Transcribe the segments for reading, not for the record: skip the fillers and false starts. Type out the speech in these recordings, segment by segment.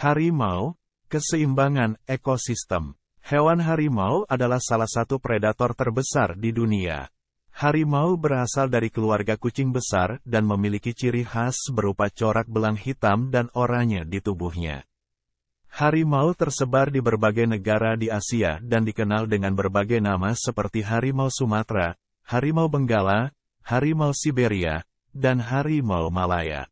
Harimau, keseimbangan ekosistem. Hewan harimau adalah salah satu predator terbesar di dunia. Harimau berasal dari keluarga kucing besar dan memiliki ciri khas berupa corak belang hitam dan oranye di tubuhnya. Harimau tersebar di berbagai negara di Asia dan dikenal dengan berbagai nama seperti harimau Sumatera, harimau Benggala, harimau Siberia, dan harimau Malaya.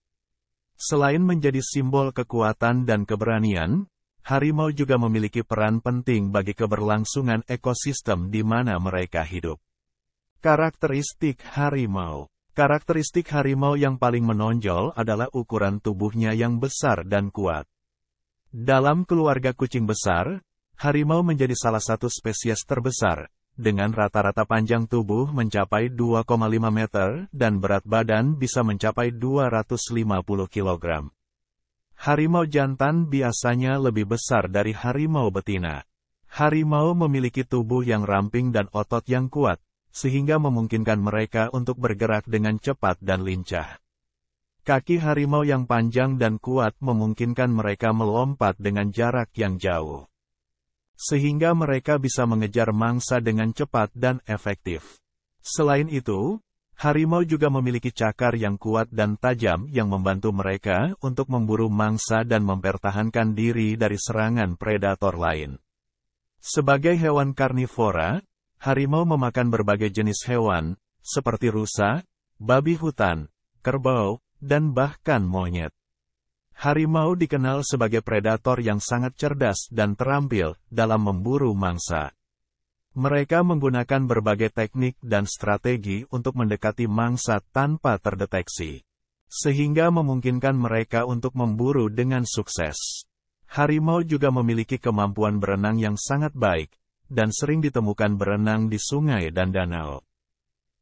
Selain menjadi simbol kekuatan dan keberanian, harimau juga memiliki peran penting bagi keberlangsungan ekosistem di mana mereka hidup. Karakteristik harimau. Karakteristik harimau yang paling menonjol adalah ukuran tubuhnya yang besar dan kuat. Dalam keluarga kucing besar, harimau menjadi salah satu spesies terbesar, dengan rata-rata panjang tubuh mencapai 2,5 meter dan berat badan bisa mencapai 250 kg. Harimau jantan biasanya lebih besar dari harimau betina. Harimau memiliki tubuh yang ramping dan otot yang kuat, sehingga memungkinkan mereka untuk bergerak dengan cepat dan lincah. Kaki harimau yang panjang dan kuat memungkinkan mereka melompat dengan jarak yang jauh, sehingga mereka bisa mengejar mangsa dengan cepat dan efektif. Selain itu, harimau juga memiliki cakar yang kuat dan tajam yang membantu mereka untuk memburu mangsa dan mempertahankan diri dari serangan predator lain. Sebagai hewan karnivora, harimau memakan berbagai jenis hewan, seperti rusa, babi hutan, kerbau, dan bahkan monyet. Harimau dikenal sebagai predator yang sangat cerdas dan terampil dalam memburu mangsa. Mereka menggunakan berbagai teknik dan strategi untuk mendekati mangsa tanpa terdeteksi, sehingga memungkinkan mereka untuk memburu dengan sukses. Harimau juga memiliki kemampuan berenang yang sangat baik, dan sering ditemukan berenang di sungai dan danau.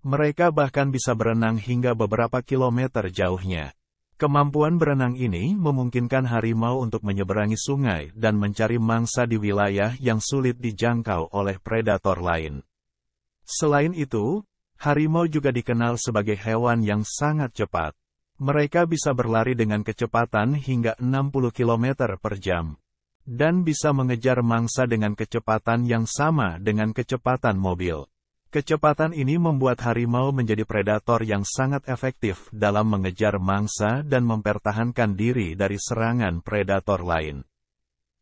Mereka bahkan bisa berenang hingga beberapa kilometer jauhnya. Kemampuan berenang ini memungkinkan harimau untuk menyeberangi sungai dan mencari mangsa di wilayah yang sulit dijangkau oleh predator lain. Selain itu, harimau juga dikenal sebagai hewan yang sangat cepat. Mereka bisa berlari dengan kecepatan hingga 60 km per jam, dan bisa mengejar mangsa dengan kecepatan yang sama dengan kecepatan mobil. Kecepatan ini membuat harimau menjadi predator yang sangat efektif dalam mengejar mangsa dan mempertahankan diri dari serangan predator lain.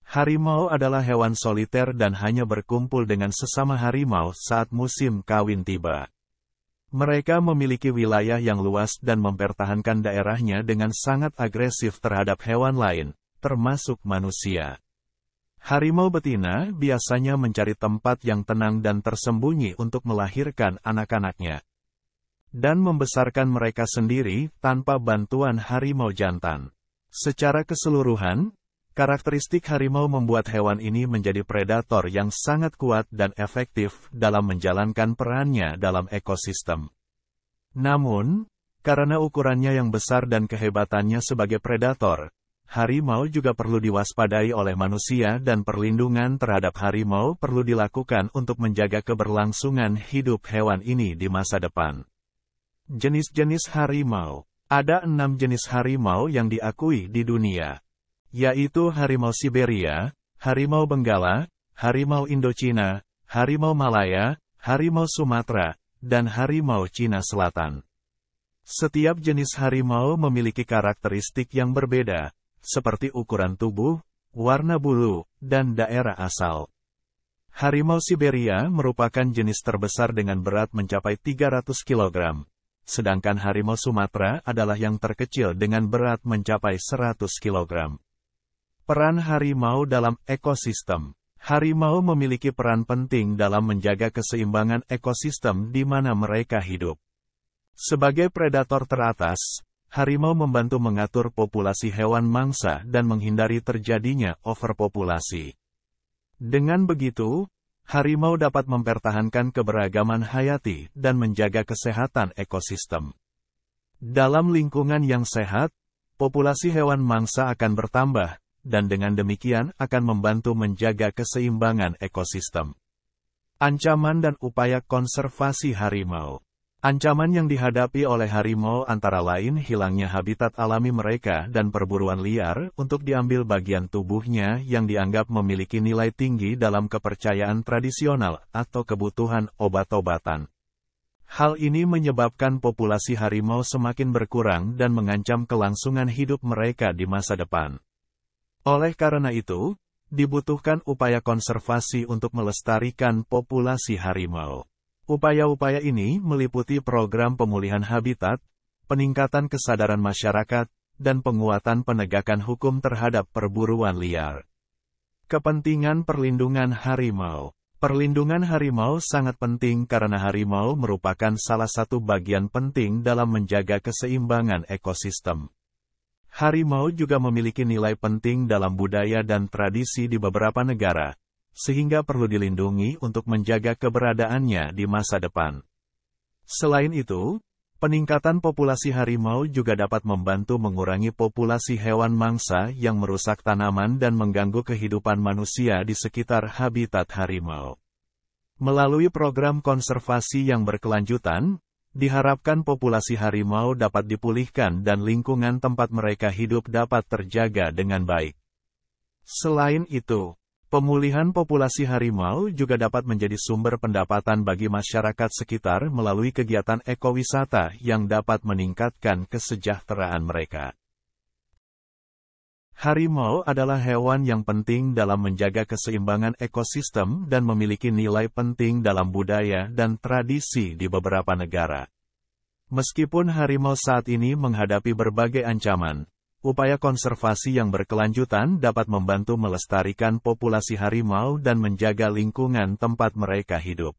Harimau adalah hewan soliter dan hanya berkumpul dengan sesama harimau saat musim kawin tiba. Mereka memiliki wilayah yang luas dan mempertahankan daerahnya dengan sangat agresif terhadap hewan lain, termasuk manusia. Harimau betina biasanya mencari tempat yang tenang dan tersembunyi untuk melahirkan anak-anaknya, dan membesarkan mereka sendiri tanpa bantuan harimau jantan. Secara keseluruhan, karakteristik harimau membuat hewan ini menjadi predator yang sangat kuat dan efektif dalam menjalankan perannya dalam ekosistem. Namun, karena ukurannya yang besar dan kehebatannya sebagai predator, harimau juga perlu diwaspadai oleh manusia dan perlindungan terhadap harimau perlu dilakukan untuk menjaga keberlangsungan hidup hewan ini di masa depan. Jenis-jenis harimau. Ada 6 jenis harimau yang diakui di dunia, yaitu harimau Siberia, harimau Benggala, harimau Indochina, harimau Malaya, harimau Sumatera, dan harimau Cina Selatan. Setiap jenis harimau memiliki karakteristik yang berbeda, seperti ukuran tubuh, warna bulu, dan daerah asal. Harimau Siberia merupakan jenis terbesar dengan berat mencapai 300 kg, sedangkan harimau Sumatera adalah yang terkecil dengan berat mencapai 100 kg. Peran harimau dalam ekosistem. Harimau memiliki peran penting dalam menjaga keseimbangan ekosistem di mana mereka hidup. Sebagai predator teratas, harimau membantu mengatur populasi hewan mangsa dan menghindari terjadinya overpopulasi. Dengan begitu, harimau dapat mempertahankan keberagaman hayati dan menjaga kesehatan ekosistem. Dalam lingkungan yang sehat, populasi hewan mangsa akan bertambah, dan dengan demikian akan membantu menjaga keseimbangan ekosistem. Ancaman dan upaya konservasi harimau. Ancaman yang dihadapi oleh harimau antara lain hilangnya habitat alami mereka dan perburuan liar untuk diambil bagian tubuhnya yang dianggap memiliki nilai tinggi dalam kepercayaan tradisional atau kebutuhan obat-obatan. Hal ini menyebabkan populasi harimau semakin berkurang dan mengancam kelangsungan hidup mereka di masa depan. Oleh karena itu, dibutuhkan upaya konservasi untuk melestarikan populasi harimau. Upaya-upaya ini meliputi program pemulihan habitat, peningkatan kesadaran masyarakat, dan penguatan penegakan hukum terhadap perburuan liar. Kepentingan perlindungan harimau. Perlindungan harimau sangat penting karena harimau merupakan salah satu bagian penting dalam menjaga keseimbangan ekosistem. Harimau juga memiliki nilai penting dalam budaya dan tradisi di beberapa negara, sehingga perlu dilindungi untuk menjaga keberadaannya di masa depan. Selain itu, peningkatan populasi harimau juga dapat membantu mengurangi populasi hewan mangsa yang merusak tanaman dan mengganggu kehidupan manusia di sekitar habitat harimau. Melalui program konservasi yang berkelanjutan, diharapkan populasi harimau dapat dipulihkan dan lingkungan tempat mereka hidup dapat terjaga dengan baik. Selain itu, pemulihan populasi harimau juga dapat menjadi sumber pendapatan bagi masyarakat sekitar melalui kegiatan ekowisata yang dapat meningkatkan kesejahteraan mereka. Harimau adalah hewan yang penting dalam menjaga keseimbangan ekosistem dan memiliki nilai penting dalam budaya dan tradisi di beberapa negara. Meskipun harimau saat ini menghadapi berbagai ancaman, upaya konservasi yang berkelanjutan dapat membantu melestarikan populasi harimau dan menjaga lingkungan tempat mereka hidup.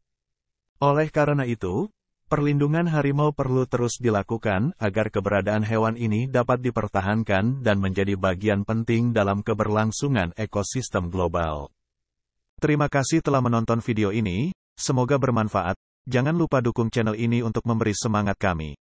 Oleh karena itu, perlindungan harimau perlu terus dilakukan agar keberadaan hewan ini dapat dipertahankan dan menjadi bagian penting dalam keberlangsungan ekosistem global. Terima kasih telah menonton video ini, semoga bermanfaat. Jangan lupa dukung channel ini untuk memberi semangat kami.